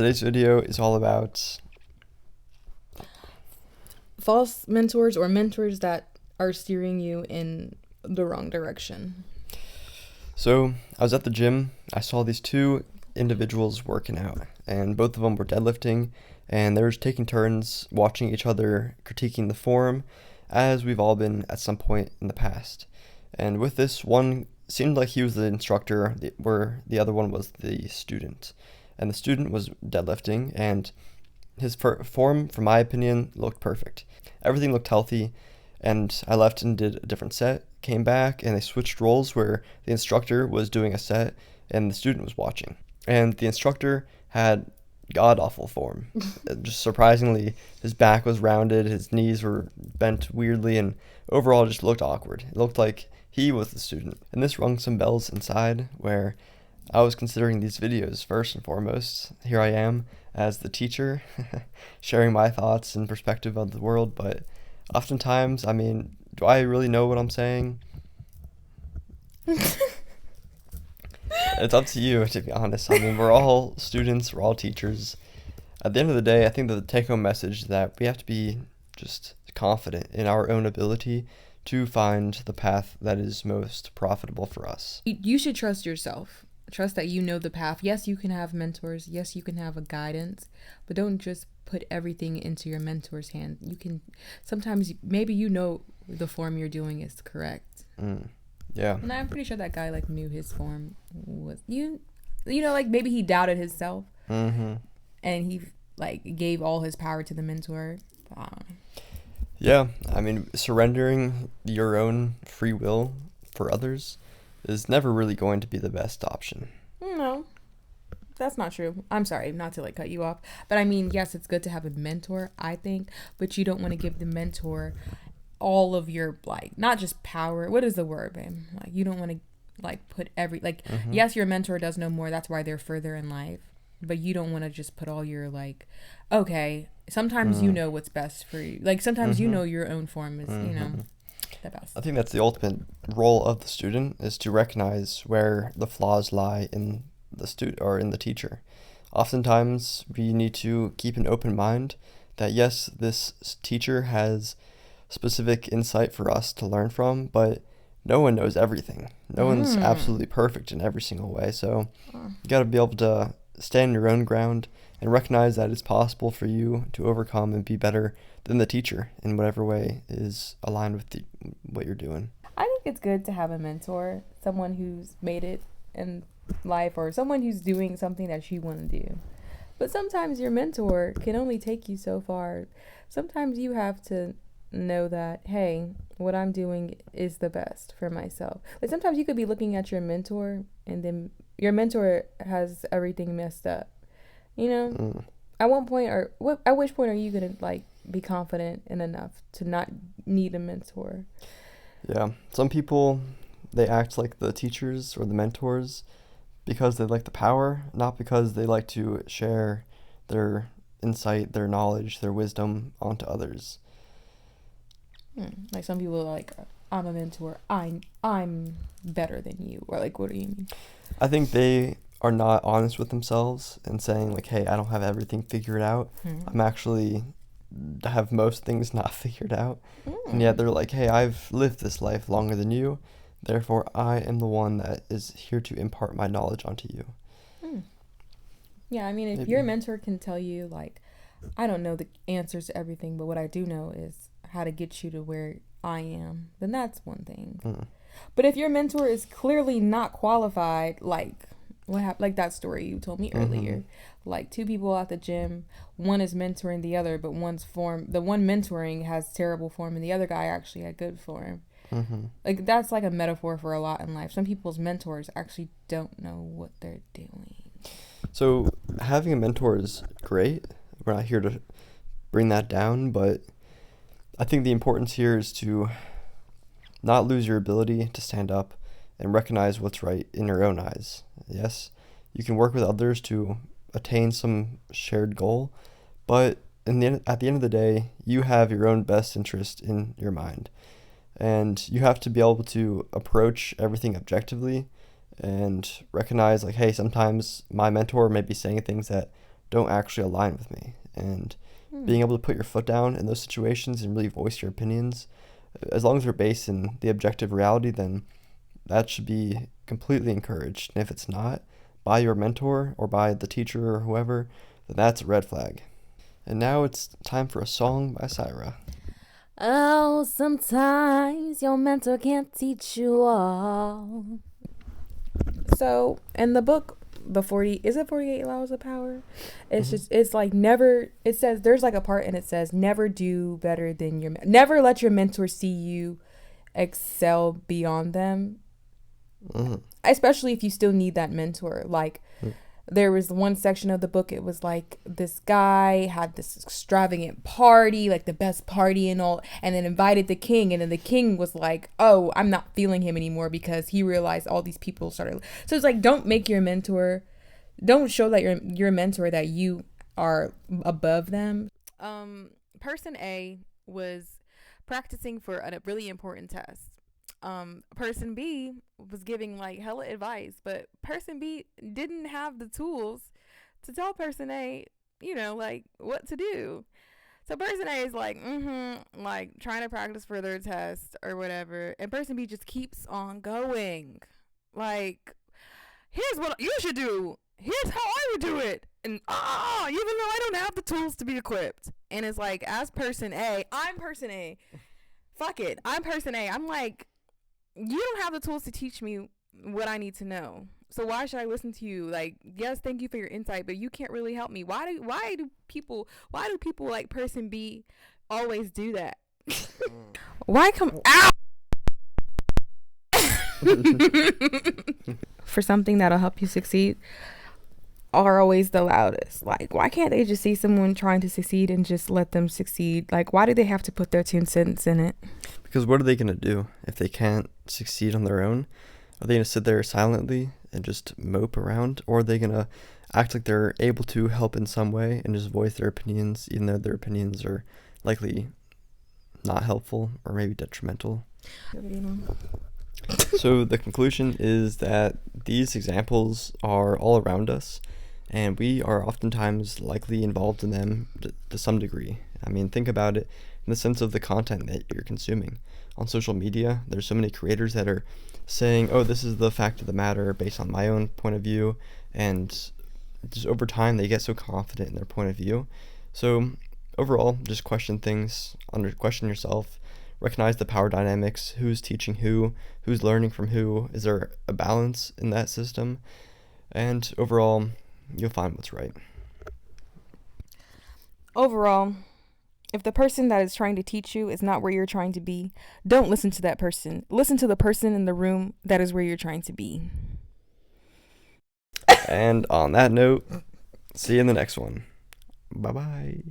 Today's video is all about. False mentors or mentors that are steering you in the wrong direction. So, I was at the gym. I saw these two individuals working out, and both of them were deadlifting, and they were just taking turns watching each other, critiquing the form, as we've all been at some point in the past. And with this, one seemed like he was the instructor, where the other one was the student. And the student was deadlifting, and his form, from my opinion, looked perfect. Everything looked healthy, and I left and did a different set, came back, and they switched roles where the instructor was doing a set and the student was watching. And the instructor had god-awful form. Just surprisingly, his back was rounded, his knees were bent weirdly, and overall just looked awkward. It looked like he was the student. And this rung some bells inside, where I was considering these videos first and foremost. Here I am as the teacher, sharing my thoughts and perspective of the world, but oftentimes, do I really know what I'm saying? It's up to you, to be honest. We're all students, we're all teachers. At the end of the day, I think that the take-home message is that we have to be just confident in our own ability to find the path that is most profitable for us. You should trust yourself. Trust that you know the path. Yes, you can have mentors. Yes, you can have a guidance, but don't just put everything into your mentor's hand. You can sometimes, maybe you know the form you're doing is correct. Yeah. And I'm pretty sure that guy knew his form was maybe he doubted himself. Mm-hmm. And he gave all his power to the mentor. Yeah, surrendering your own free will for others is never really going to be the best option. No, that's not true. I'm sorry, not to cut you off, but yes, it's good to have a mentor, I think, but you don't want to give the mentor all of your not just power. What is the word, babe? You don't want to put every Mm-hmm. Yes, your mentor does know more. That's why they're further in life, but you don't want to just put all your okay. Sometimes you know what's best for you. Sometimes you know your own form is the best. I think that's the ultimate role of the student, is to recognize where the flaws lie in the student or in the teacher. Oftentimes, we need to keep an open mind that yes, this teacher has specific insight for us to learn from, but no one knows everything. No one's absolutely perfect in every single way. So you got to be able to stand your own ground and recognize that it's possible for you to overcome and be better than the teacher in whatever way is aligned with what you're doing. I think it's good to have a mentor, someone who's made it in life or someone who's doing something that you want to do. But sometimes your mentor can only take you so far. Sometimes you have to know that, hey, what I'm doing is the best for myself. Sometimes you could be looking at your mentor and then your mentor has everything messed up. At one point at which point are you going to be confident in enough to not need a mentor? Yeah. Some people, they act like the teachers or the mentors because they like the power, not because they like to share their insight, their knowledge, their wisdom onto others. Some people are I'm a mentor. I'm better than you. Or what do you mean? I think they are not honest with themselves and saying hey, I don't have everything figured out. I'm actually have most things not figured out. And yet they're hey, I've lived this life longer than you. Therefore, I am the one that is here to impart my knowledge onto you. Yeah, if Maybe. your mentor can tell you, I don't know the answers to everything, but what I do know is how to get you to where I am, then that's one thing. But if your mentor is clearly not qualified, what happened, that story you told me earlier, two people at the gym, one is mentoring the other, but the one mentoring has terrible form and the other guy actually had good form. That's a metaphor for a lot in life. Some people's mentors actually don't know what they're doing. So having a mentor is great. We're not here to bring that down, but I think the importance here is to not lose your ability to stand up and recognize what's right in your own eyes. Yes, you can work with others to attain some shared goal, but at the end of the day, you have your own best interest in your mind. And you have to be able to approach everything objectively and recognize hey, sometimes my mentor may be saying things that don't actually align with me. And being able to put your foot down in those situations and really voice your opinions, as long as they're based in the objective reality, then that should be completely encouraged. And if it's not, by your mentor or by the teacher or whoever, then that's a red flag. And now it's time for a song by Siiyra. Oh, sometimes your mentor can't teach you all. So, in the book, the 48 laws of power? It's just, it's like never, it says, there's like a part and it says, never do better than never let your mentor see you excel beyond them. Especially if you still need that mentor. Like, there was one section of the book, it was like this guy had this extravagant party, like the best party and all, and then invited the king, and then the king was like, oh, I'm not feeling him anymore because he realized all these people started. So it's like, don't make your mentor, don't show that your mentor that you are above them. Person A was practicing for a really important test. Person B was giving like hella advice, but person B didn't have the tools to tell person A, like what to do. So person A is like, like trying to practice for their test or whatever, and person B just keeps on going. Like, here's what you should do. Here's how I would do it. And even though I don't have the tools to be equipped. And it's like, as person A, I'm person A. Fuck it. I'm person A. I'm like, you don't have the tools to teach me what I need to know. So why should I listen to you? Like, yes, thank you for your insight, but you can't really help me. Why do people like person B always do that? Why come out for something that'll help you succeed are always the loudest. Like, why can't they just see someone trying to succeed and just let them succeed? Like, why do they have to put their 2 cents in it? Because what are they going to do if they can't succeed on their own? Are they going to sit there silently and just mope around? Or are they going to act like they're able to help in some way and just voice their opinions, even though their opinions are likely not helpful or maybe detrimental? So the conclusion is that these examples are all around us, and we are oftentimes likely involved in them to some degree. I mean, think about it in the sense of the content that you're consuming. On social media, there's so many creators that are saying, oh, this is the fact of the matter based on my own point of view, and just over time they get so confident in their point of view. So overall, just question things, question yourself, recognize the power dynamics, who's teaching who's learning from who, is there a balance in that system, and overall, you'll find what's right. Overall, if the person that is trying to teach you is not where you're trying to be, don't listen to that person. Listen to the person in the room that is where you're trying to be. And on that note, see you in the next one. Bye-bye.